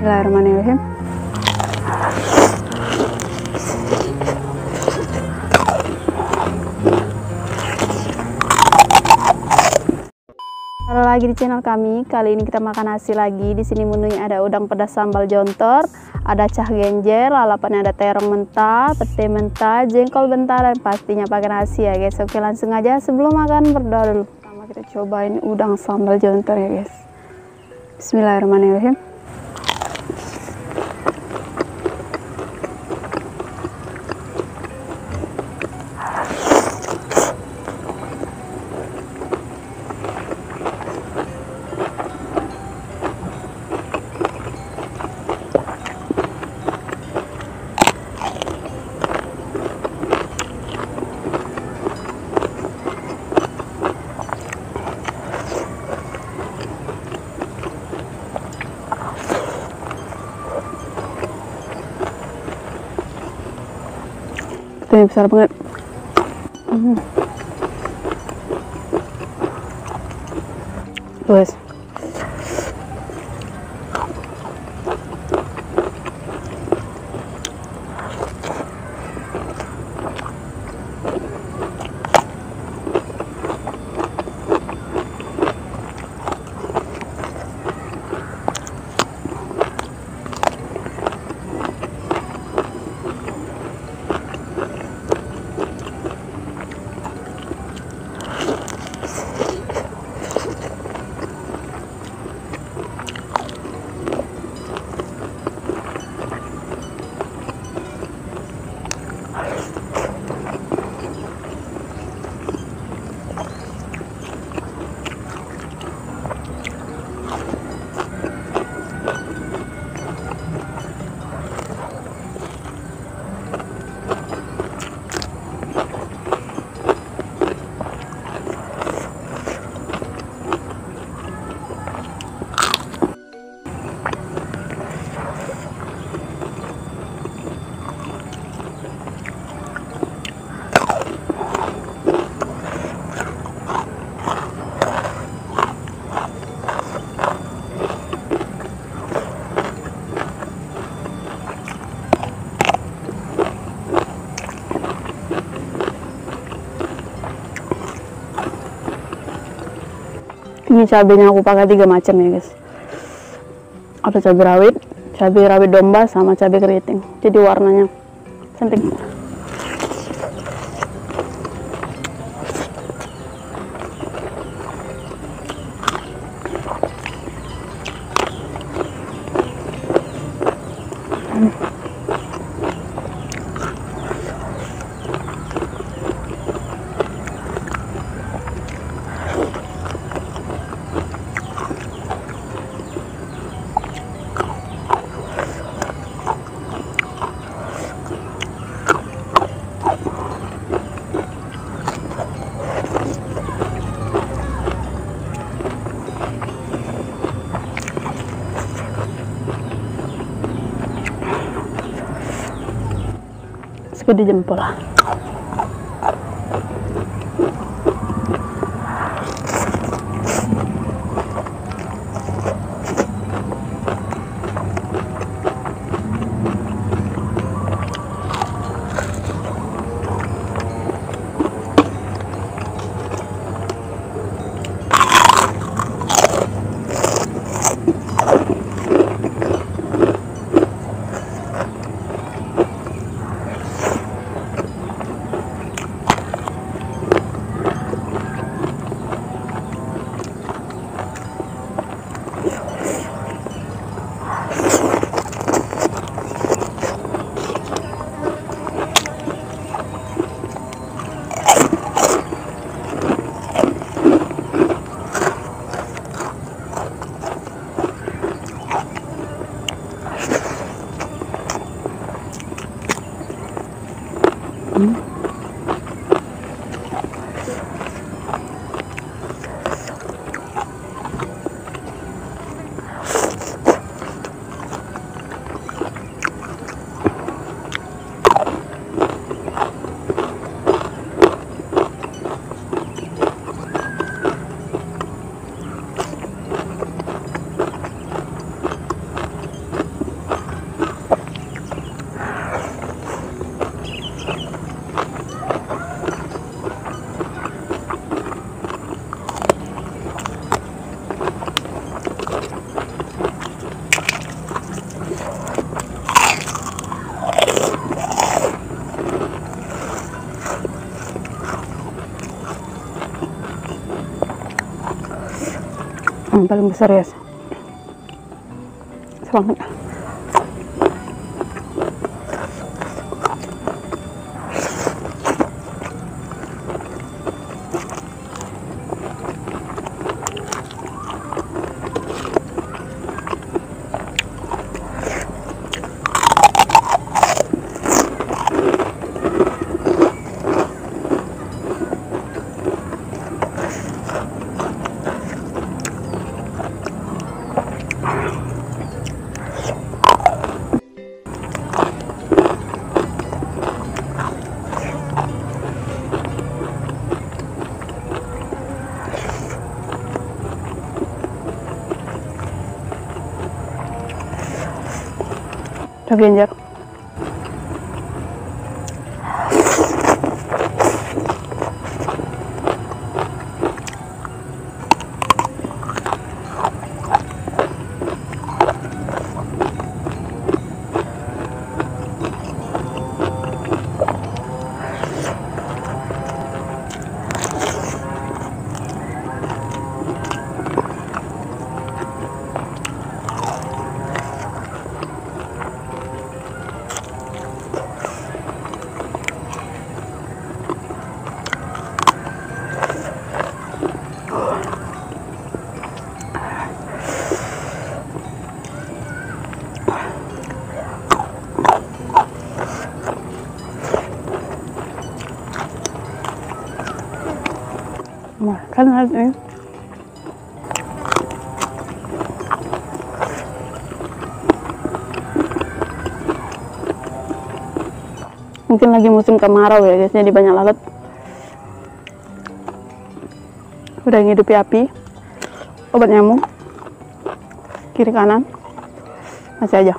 Bismillahirrahmanirrahim. Halo lagi di channel kami. Kali ini kita makan nasi lagi. Di sini menunya ada udang pedas sambal jontor, ada cah genjer, lalapannya ada terong mentah, pete mentah, jengkol mentah, dan pastinya pakai nasi ya guys. Oke, langsung aja. Sebelum makan berdoa dulu. Pertama kita cobain udang sambal jontor ya guys. Bismillahirrahmanirrahim. Ini besar banget. Guys, ini cabenya aku pakai 3 macam ya guys. Ada cabai rawit domba, sama cabai keriting. Jadi warnanya cantik. Segede jempol lah. yang paling besar ya. Semangat. Cah genjer. Makan ini. Mungkin lagi musim kemarau ya guys, jadi banyak lalat. Udah ngidupi api, obat nyamuk, kiri kanan, masih aja.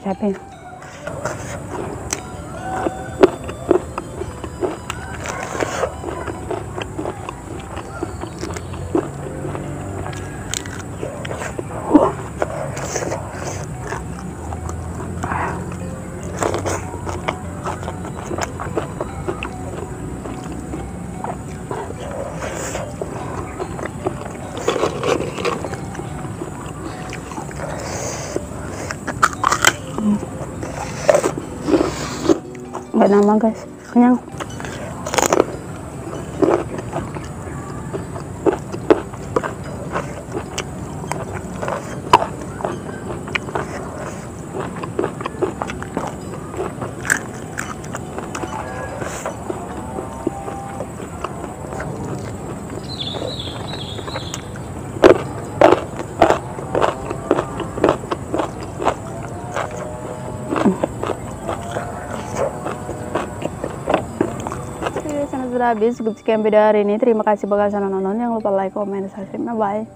Capek. Nggak nambah guys, kenyang. sudah habis. Cukup sekian video hari ini. Terima kasih buat kalian yang nonton. Jangan lupa like, comment, subscribe. Bye.